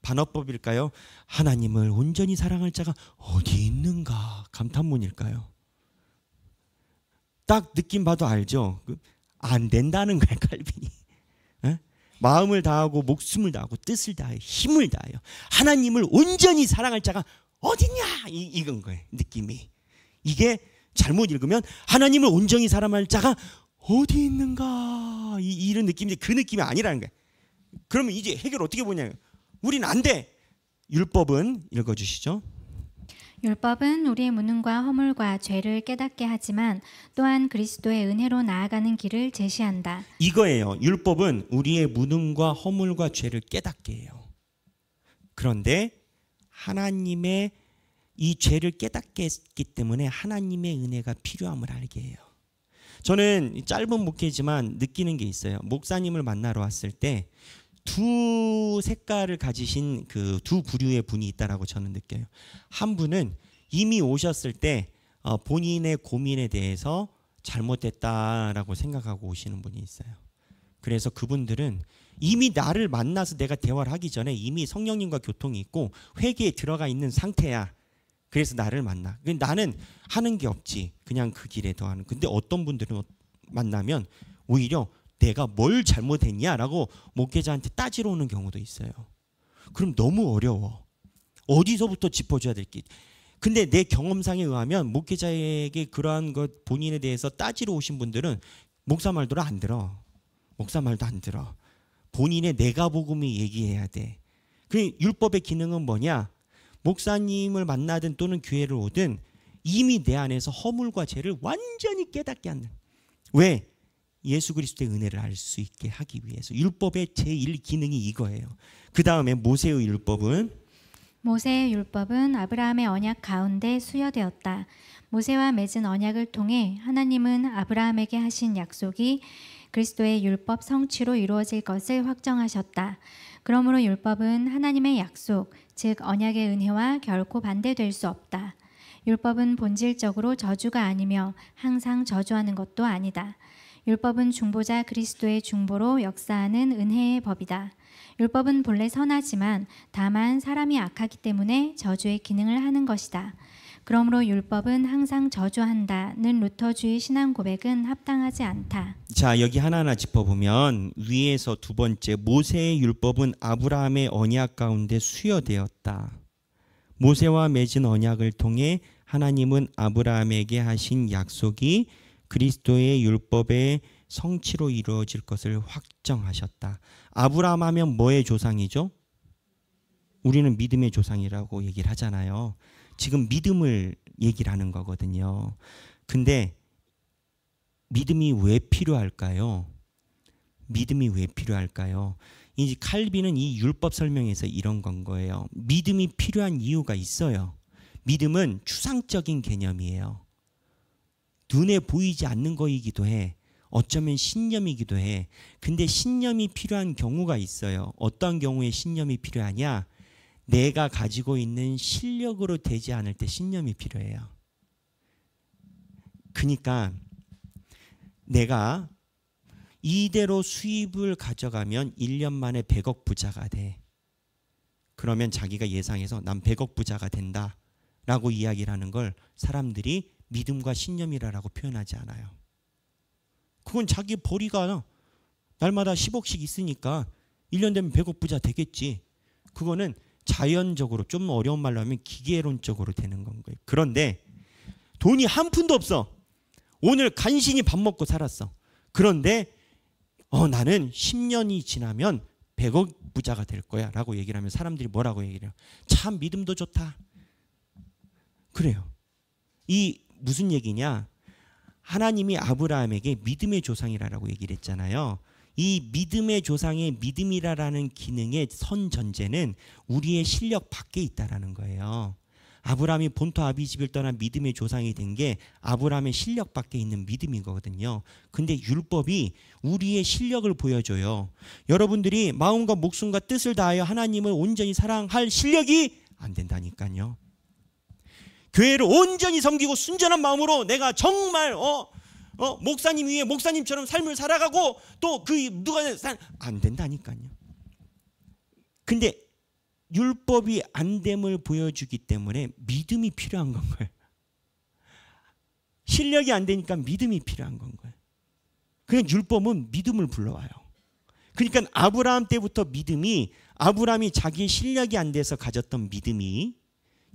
반어법일까요? 하나님을 온전히 사랑할 자가 어디 있는가? 감탄문일까요? 딱 느낌 봐도 알죠? 안 된다는 거예요, 칼빈이. 마음을 다하고 목숨을 다하고 뜻을 다하여 힘을 다하여 하나님을 온전히 사랑할 자가 어디냐, 이건 거예요. 느낌이. 이게 잘못 읽으면 하나님을 온전히 사랑할 자가 어디 있는가, 이런 느낌인데 그 느낌이 아니라는 거예요. 그러면 이제 해결 어떻게 보냐면, 우린 안 돼. 율법은 읽어주시죠. 율법은 우리의 무능과 허물과 죄를 깨닫게 하지만 또한 그리스도의 은혜로 나아가는 길을 제시한다. 이거예요. 율법은 우리의 무능과 허물과 죄를 깨닫게 해요. 그런데 하나님의 이 죄를 깨닫게 했기 때문에 하나님의 은혜가 필요함을 알게 해요. 저는 짧은 목회지만 느끼는 게 있어요. 목사님을 만나러 왔을 때 두 색깔을 가지신 그 두 부류의 분이 있다라고 저는 느껴요. 한 분은 이미 오셨을 때 본인의 고민에 대해서 잘못됐다라고 생각하고 오시는 분이 있어요. 그래서 그분들은 이미 나를 만나서 내가 대화를 하기 전에 이미 성령님과 교통이 있고 회개에 들어가 있는 상태야. 그래서 나를 만나. 나는 하는 게 없지. 그냥 그 길에 더하는. 근데 어떤 분들은 만나면 오히려 내가 뭘 잘못했냐라고 목회자한테 따지러 오는 경우도 있어요. 그럼 너무 어려워. 어디서부터 짚어줘야 될지. 근데 내 경험상에 의하면 목회자에게 그러한 것 본인에 대해서 따지러 오신 분들은 목사 말도 안 들어. 목사 말도 안 들어. 본인의 내가 복음이 얘기해야 돼. 그 율법의 기능은 뭐냐? 목사님을 만나든 또는 교회를 오든 이미 내 안에서 허물과 죄를 완전히 깨닫게 하는. 왜? 예수 그리스도의 은혜를 알 수 있게 하기 위해서. 율법의 제1 기능이 이거예요. 그 다음에 모세의 율법은 모세의 율법은 아브라함의 언약 가운데 수여되었다. 모세와 맺은 언약을 통해 하나님은 아브라함에게 하신 약속이 그리스도의 율법 성취로 이루어질 것을 확정하셨다. 그러므로 율법은 하나님의 약속, 즉 언약의 은혜와 결코 반대될 수 없다. 율법은 본질적으로 저주가 아니며 항상 저주하는 것도 아니다. 율법은 중보자 그리스도의 중보로 역사하는 은혜의 법이다. 율법은 본래 선하지만 다만 사람이 악하기 때문에 저주의 기능을 하는 것이다. 그러므로 율법은 항상 저주한다는 루터주의 신앙 고백은 합당하지 않다. 자, 여기 하나하나 짚어보면 위에서 두 번째, 모세의 율법은 아브라함의 언약 가운데 수여되었다. 모세와 맺은 언약을 통해 하나님은 아브라함에게 하신 약속이 그리스도의 율법의 성취로 이루어질 것을 확정하셨다. 아브라함 하면 뭐의 조상이죠? 우리는 믿음의 조상이라고 얘기를 하잖아요. 지금 믿음을 얘기를 하는 거거든요. 근데 믿음이 왜 필요할까요? 믿음이 왜 필요할까요? 이 칼빈은 이 율법 설명에서 이런 건 거예요. 믿음이 필요한 이유가 있어요. 믿음은 추상적인 개념이에요. 눈에 보이지 않는 거이기도 해. 어쩌면 신념이기도 해. 근데 신념이 필요한 경우가 있어요. 어떤 경우에 신념이 필요하냐? 내가 가지고 있는 실력으로 되지 않을 때 신념이 필요해요. 그러니까 내가 이대로 수입을 가져가면 1년 만에 100억 부자가 돼. 그러면 자기가 예상해서 난 100억 부자가 된다 라고 이야기를 하는 걸 사람들이 믿음과 신념이라고 표현하지 않아요. 그건 자기 벌이가 날마다 10억씩 있으니까 1년 되면 100억 부자 되겠지. 그거는 자연적으로, 좀 어려운 말로 하면 기계론적으로 되는 건 거예요. 그런데 돈이 한 푼도 없어. 오늘 간신히 밥 먹고 살았어. 그런데 나는 10년이 지나면 100억 부자가 될 거야 라고 얘기를 하면 사람들이 뭐라고 얘기를 해요? 참 믿음도 좋다. 그래요. 이 무슨 얘기냐? 하나님이 아브라함에게 믿음의 조상이라고 얘기를 했잖아요. 이 믿음의 조상의 믿음이라는 기능의 선전제는 우리의 실력 밖에 있다라는 거예요. 아브라함이 본토 아비집을 떠난 믿음의 조상이 된 게 아브라함의 실력 밖에 있는 믿음이거든요. 근데 율법이 우리의 실력을 보여줘요. 여러분들이 마음과 목숨과 뜻을 다하여 하나님을 온전히 사랑할 실력이 안 된다니까요. 교회를 온전히 섬기고 순전한 마음으로 내가 정말 목사님 위에 목사님처럼 삶을 살아가고 또 그 누가 안 된다니까요. 근데 율법이 안 됨을 보여주기 때문에 믿음이 필요한 건 거예요. 실력이 안 되니까 믿음이 필요한 건 거예요. 그냥 율법은 믿음을 불러와요. 그러니까 아브라함 때부터 믿음이, 아브라함이 자기의 실력이 안 돼서 가졌던 믿음이,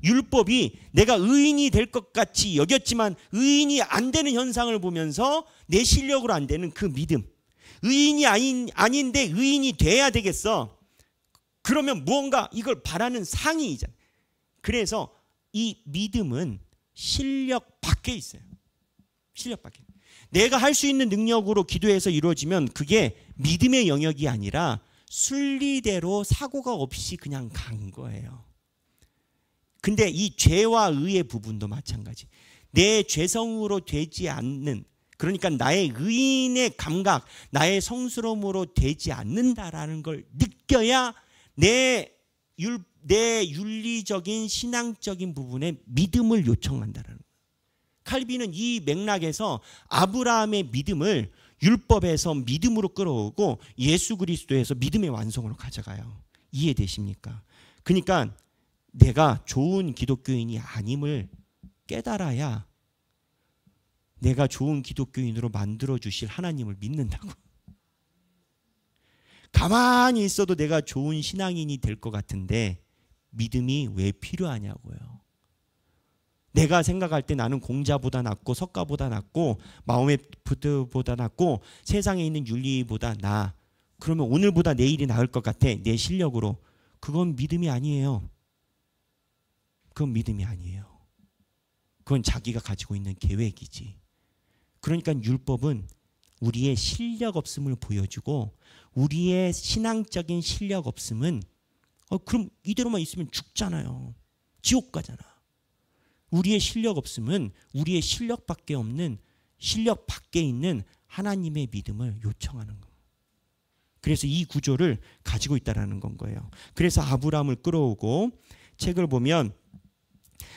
율법이 내가 의인이 될 것 같이 여겼지만 의인이 안 되는 현상을 보면서 내 실력으로 안 되는 그 믿음, 의인이 아닌데 의인이 돼야 되겠어. 그러면 무언가 이걸 바라는 상이잖아. 그래서 이 믿음은 실력 밖에 있어요. 실력 밖에. 내가 할 수 있는 능력으로 기도해서 이루어지면 그게 믿음의 영역이 아니라 순리대로 사고가 없이 그냥 간 거예요. 근데 이 죄와 의의 부분도 마찬가지. 내 죄성으로 되지 않는, 그러니까 나의 의인의 감각, 나의 성스러움으로 되지 않는다라는 걸 느껴야 내 윤리적인 신앙적인 부분에 믿음을 요청한다라는 거예요. 칼빈은 이 맥락에서 아브라함의 믿음을 율법에서 믿음으로 끌어오고 예수 그리스도에서 믿음의 완성으로 가져가요. 이해되십니까? 그러니까 내가 좋은 기독교인이 아님을 깨달아야 내가 좋은 기독교인으로 만들어 주실 하나님을 믿는다고. 가만히 있어도 내가 좋은 신앙인이 될 것 같은데 믿음이 왜 필요하냐고요. 내가 생각할 때 나는 공자보다 낫고 석가보다 낫고 마호메 부드보다 낫고 세상에 있는 윤리보다 나아. 그러면 오늘보다 내일이 나을 것 같아. 내 실력으로. 그건 믿음이 아니에요. 그건 믿음이 아니에요. 그건 자기가 가지고 있는 계획이지. 그러니까 율법은 우리의 실력 없음을 보여주고 우리의 신앙적인 실력 없음은 그럼 이대로만 있으면 죽잖아요. 지옥 가잖아. 우리의 실력 없음은 우리의 실력밖에 없는 실력 밖에 있는 하나님의 믿음을 요청하는 거예요. 그래서 이 구조를 가지고 있다는 건 거예요. 그래서 아브라함을 끌어오고 책을 보면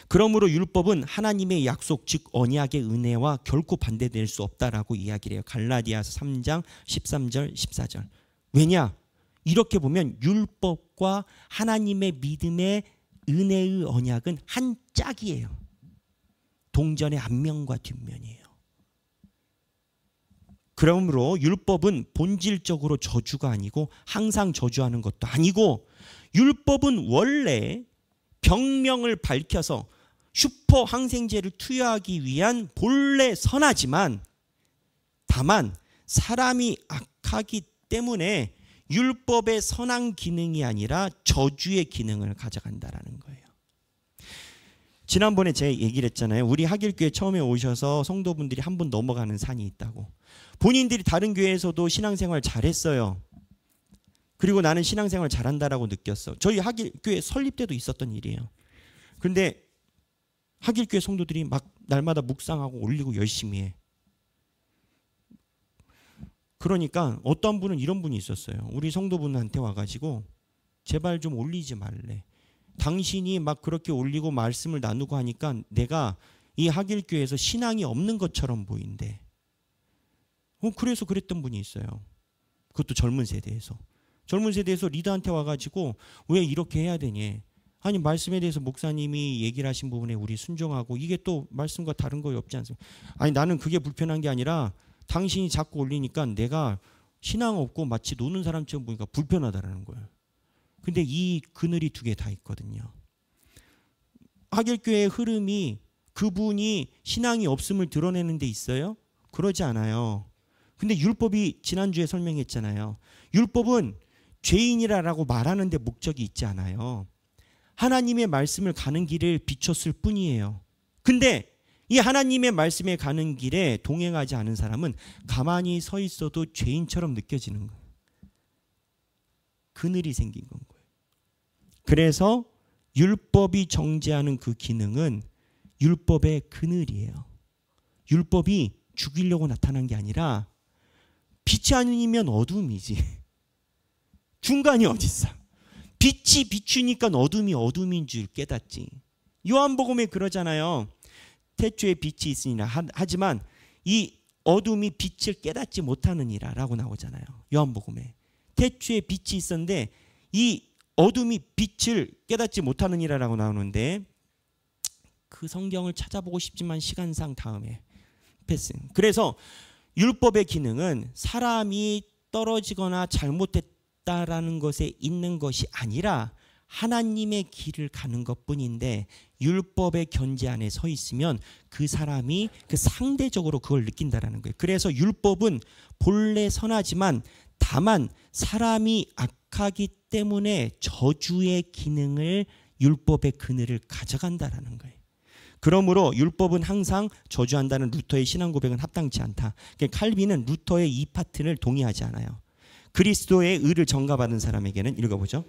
그러므로 율법은 하나님의 약속 즉 언약의 은혜와 결코 반대될 수 없다라고 이야기를 해요. 갈라디아서 3장 13절 14절. 왜냐? 이렇게 보면 율법과 하나님의 믿음의 은혜의 언약은 한 짝이에요. 동전의 앞면과 뒷면이에요. 그러므로 율법은 본질적으로 저주가 아니고 항상 저주하는 것도 아니고 율법은 원래 병명을 밝혀서 슈퍼 항생제를 투여하기 위한 본래 선하지만 다만 사람이 악하기 때문에 율법의 선한 기능이 아니라 저주의 기능을 가져간다라는 거예요. 지난번에 제가 얘기를 했잖아요. 우리 하길교회 처음에 오셔서 성도분들이 한 번 넘어가는 산이 있다고. 본인들이 다른 교회에서도 신앙생활 잘했어요. 그리고 나는 신앙생활 잘한다라고 느꼈어. 저희 하길교회 설립 때도 있었던 일이에요. 그런데 하길교회 성도들이 막 날마다 묵상하고 올리고 열심히 해. 그러니까 어떤 분은 이런 분이 있었어요. 우리 성도분한테 와가지고 제발 좀 올리지 말래. 당신이 막 그렇게 올리고 말씀을 나누고 하니까 내가 이 하길교회에서 신앙이 없는 것처럼 보인대. 그래서 그랬던 분이 있어요. 그것도 젊은 세대에서. 젊은 세대에서 리더한테 와가지고 왜 이렇게 해야 되니? 아니 말씀에 대해서 목사님이 얘기를 하신 부분에 우리 순종하고 이게 또 말씀과 다른 거 없지 않습니까? 아니 나는 그게 불편한 게 아니라 당신이 자꾸 올리니까 내가 신앙 없고 마치 노는 사람처럼 보니까 불편하다라는 거예요. 근데 이 그늘이 두 개 다 있거든요. 하길교회의 흐름이 그분이 신앙이 없음을 드러내는 데 있어요? 그러지 않아요. 근데 율법이 지난주에 설명했잖아요. 율법은 죄인이라고 말하는 데 목적이 있지 않아요. 하나님의 말씀을 가는 길을 비췄을 뿐이에요. 근데 이 하나님의 말씀에 가는 길에 동행하지 않은 사람은 가만히 서 있어도 죄인처럼 느껴지는 거예요. 그늘이 생긴 건 거예요. 그래서 율법이 정죄하는 그 기능은 율법의 그늘이에요. 율법이 죽이려고 나타난 게 아니라 빛이 아니면 어둠이지. 중간이 어딨어. 빛이 비추니까 어둠이 어둠인 줄 깨닫지. 요한복음에 그러잖아요. 태초에 빛이 있으니라 하지만 이 어둠이 빛을 깨닫지 못하느니라 라고 나오잖아요. 요한복음에. 태초에 빛이 있었는데 이 어둠이 빛을 깨닫지 못하느니라 라고 나오는데 그 성경을 찾아보고 싶지만 시간상 다음에 패스. 그래서 율법의 기능은 사람이 떨어지거나 잘못했다라는 것에 있는 것이 아니라 하나님의 길을 가는 것뿐인데 율법의 견제 안에 서 있으면 그 사람이 그 상대적으로 그걸 느낀다라는 거예요. 그래서 율법은 본래 선하지만 다만 사람이 악하기 때문에 저주의 기능을 율법의 그늘을 가져간다라는 거예요. 그러므로 율법은 항상 저주한다는 루터의 신앙 고백은 합당치 않다. 그러니까 칼빈은 루터의 이 파트를 동의하지 않아요. 그리스도의 의를 전가받은 사람에게는 읽어보죠.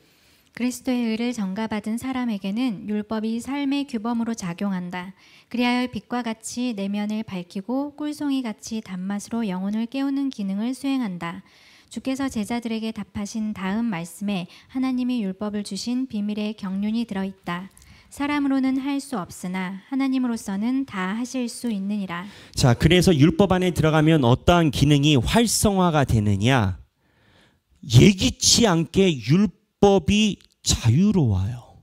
그리스도의 의를 전가받은 사람에게는 율법이 삶의 규범으로 작용한다. 그리하여 빛과 같이 내면을 밝히고 꿀송이같이 단맛으로 영혼을 깨우는 기능을 수행한다. 주께서 제자들에게 답하신 다음 말씀에 하나님이 율법을 주신 비밀의 경륜이 들어있다. 사람으로는 할 수 없으나 하나님으로서는 다 하실 수 있느니라. 자, 그래서 율법 안에 들어가면 어떠한 기능이 활성화가 되느냐? 예기치 않게 율법이 자유로워요.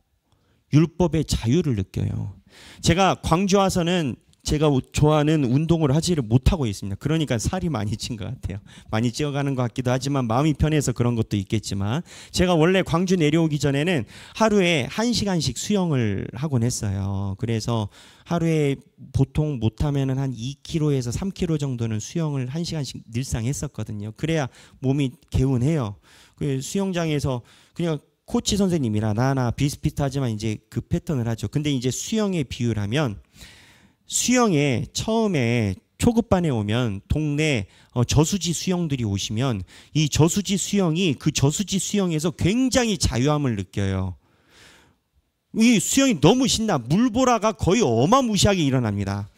율법의 자유를 느껴요. 제가 광주 와서는 제가 좋아하는 운동을 하지를 못하고 있습니다. 그러니까 살이 많이 찐 것 같아요. 많이 찌어가는 것 같기도 하지만 마음이 편해서 그런 것도 있겠지만, 제가 원래 광주 내려오기 전에는 하루에 1시간씩 수영을 하곤 했어요. 그래서 하루에 보통 못하면 한 2km에서 3km 정도는 수영을 1시간씩 늘상 했었거든요. 그래야 몸이 개운해요. 그 수영장에서 그냥 코치 선생님이나 나나 비슷비슷하지만 이제 그 패턴을 하죠. 근데 이제 수영의 비유라면, 수영에 처음에 초급반에 오면 동네 저수지 수영들이 오시면 이 저수지 수영이 그 저수지 수영에서 굉장히 자유함을 느껴요. 이 수영이 너무 신나. 물보라가 거의 어마무시하게 일어납니다.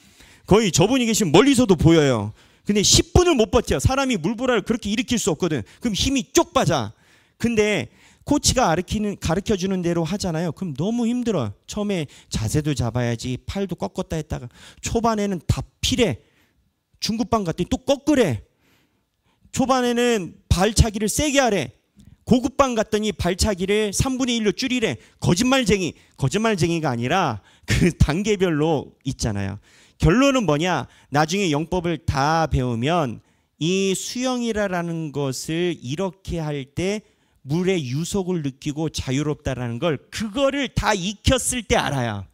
거의 저분이 계시면 멀리서도 보여요. 근데 10분을 못 버텨. 사람이 물보라를 그렇게 일으킬 수 없거든. 그럼 힘이 쪽 빠져. 근데 코치가 가르쳐주는 대로 하잖아요. 그럼 너무 힘들어요. 처음에 자세도 잡아야지, 팔도 꺾었다 했다가 초반에는 다 피래. 중급반 갔더니 또 꺾으래. 초반에는 발차기를 세게 하래. 고급반 갔더니 발차기를 3분의 1로 줄이래. 거짓말쟁이가 아니라 그 단계별로 있잖아요. 결론은 뭐냐? 나중에 영법을 다 배우면 이 수영이라는 것을 이렇게 할 때 물의 유속을 느끼고 자유롭다라는 걸, 그거를 다 익혔을 때 알아요.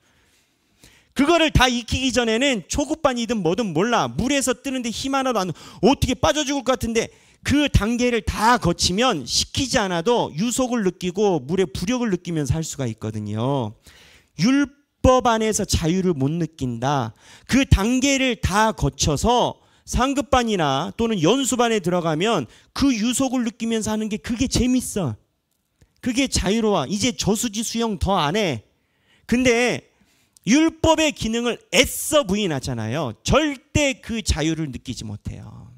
그거를 다 익히기 전에는 초급반이든 뭐든 몰라. 물에서 뜨는데 힘 하나도 안, 어떻게 빠져 죽을 것 같은데, 그 단계를 다 거치면 시키지 않아도 유속을 느끼고 물의 부력을 느끼면서 할 수가 있거든요. 율법 안에서 자유를 못 느낀다. 그 단계를 다 거쳐서 상급반이나 또는 연수반에 들어가면 그 유속을 느끼면서 하는 게, 그게 재밌어. 그게 자유로워. 이제 저수지 수영 더 안 해. 근데 율법의 기능을 애써 부인하잖아요. 절대 그 자유를 느끼지 못해요.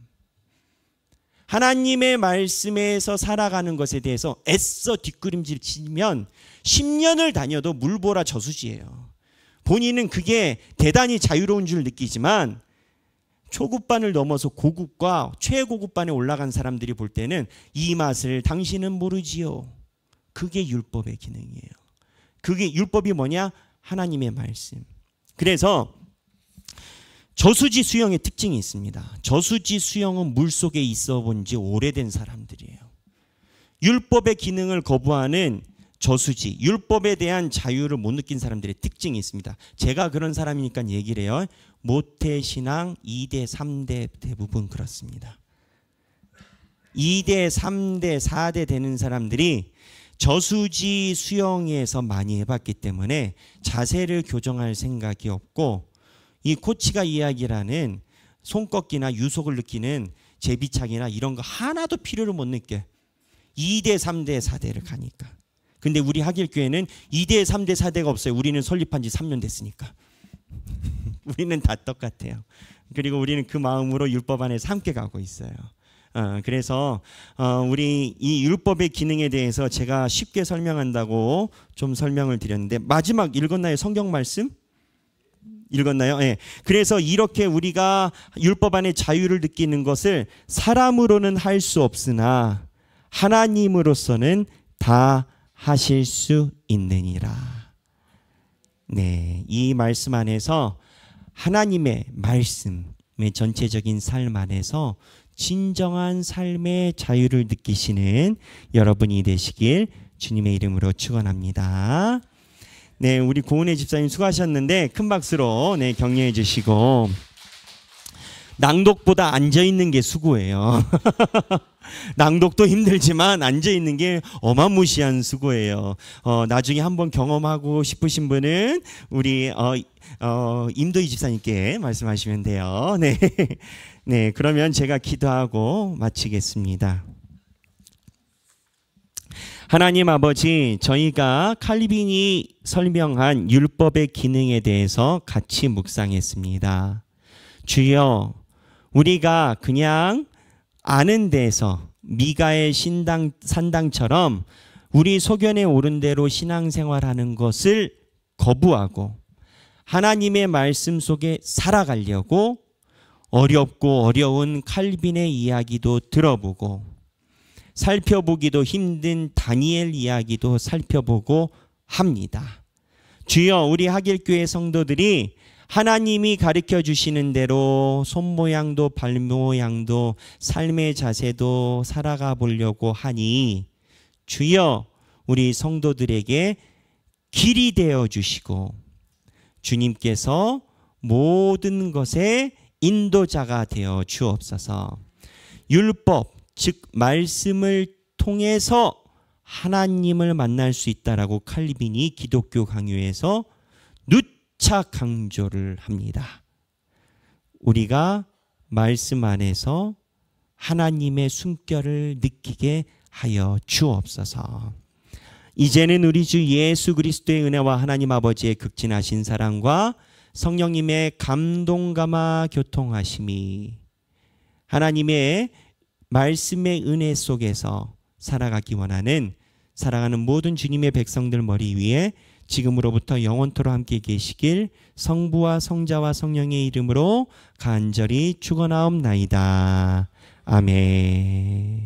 하나님의 말씀에서 살아가는 것에 대해서 애써 뒷걸음질 치면 10년을 다녀도 물보라 저수지예요. 본인은 그게 대단히 자유로운 줄 느끼지만 초급반을 넘어서 고급과 최고급반에 올라간 사람들이 볼 때는 이 맛을 당신은 모르지요. 그게 율법의 기능이에요. 그게 율법이 뭐냐? 하나님의 말씀. 그래서 저수지 수영의 특징이 있습니다. 저수지 수영은 물속에 있어 본 지 오래된 사람들이에요. 율법의 기능을 거부하는 저수지, 율법에 대한 자유를 못 느낀 사람들의 특징이 있습니다. 제가 그런 사람이니까 얘기를 해요. 모태신앙 2대, 3대 대부분 그렇습니다. 2대, 3대, 4대 되는 사람들이 저수지 수영에서 많이 해봤기 때문에 자세를 교정할 생각이 없고, 이 코치가 이야기라는 손꺾기나 유속을 느끼는 제비착이나 이런 거 하나도 필요를 못 느껴. 2대, 3대, 4대를 가니까. 근데 우리 하길교회는 2대, 3대, 4대가 없어요. 우리는 설립한 지 3년 됐으니까. 우리는 다 똑같아요. 그리고 우리는 그 마음으로 율법 안에서 함께 가고 있어요. 그래서 우리 이 율법의 기능에 대해서 제가 쉽게 설명한다고 좀 설명을 드렸는데, 마지막 읽었나요? 성경 말씀? 읽었나요? 네. 그래서 이렇게 우리가 율법 안에 자유를 느끼는 것을 사람으로는 할 수 없으나 하나님으로서는 다 하실 수 있느니라. 네, 이 말씀 안에서 하나님의 말씀의 전체적인 삶 안에서 진정한 삶의 자유를 느끼시는 여러분이 되시길 주님의 이름으로 축원합니다. 네, 우리 고은혜 집사님 수고하셨는데 큰 박수로 네, 격려해 주시고, 낭독보다 앉아 있는 게 수고예요. 낭독도 힘들지만 앉아 있는 게 어마무시한 수고예요. 나중에 한번 경험하고 싶으신 분은 우리 임도희 집사님께 말씀하시면 돼요. 네. 네, 그러면 제가 기도하고 마치겠습니다. 하나님 아버지, 저희가 칼빈이 설명한 율법의 기능에 대해서 같이 묵상했습니다. 주여, 우리가 그냥 아는 데서 미가의 산당처럼 우리 소견에 오른 대로 신앙생활하는 것을 거부하고 하나님의 말씀 속에 살아가려고 어렵고 어려운 칼빈의 이야기도 들어보고 살펴보기도 힘든 다니엘 이야기도 살펴보고 합니다. 주여, 우리 하길교회 성도들이 하나님이 가르쳐 주시는 대로 손모양도 발모양도 삶의 자세도 살아가 보려고 하니 주여, 우리 성도들에게 길이 되어 주시고 주님께서 모든 것의 인도자가 되어 주옵소서. 율법, 즉 말씀을 통해서 하나님을 만날 수 있다라고 칼빈이 기독교 강요에서 누차 강조를 합니다. 우리가 말씀 안에서 하나님의 숨결을 느끼게 하여 주옵소서. 이제는 우리 주 예수 그리스도의 은혜와 하나님 아버지의 극진하신 사랑과 성령님의 감동감화 교통하심이 하나님의 말씀의 은혜 속에서 살아가기 원하는 사랑하는 모든 주님의 백성들 머리 위에 지금으로부터 영원토록 함께 계시길 성부와 성자와 성령의 이름으로 간절히 축원하옵나이다. 아멘.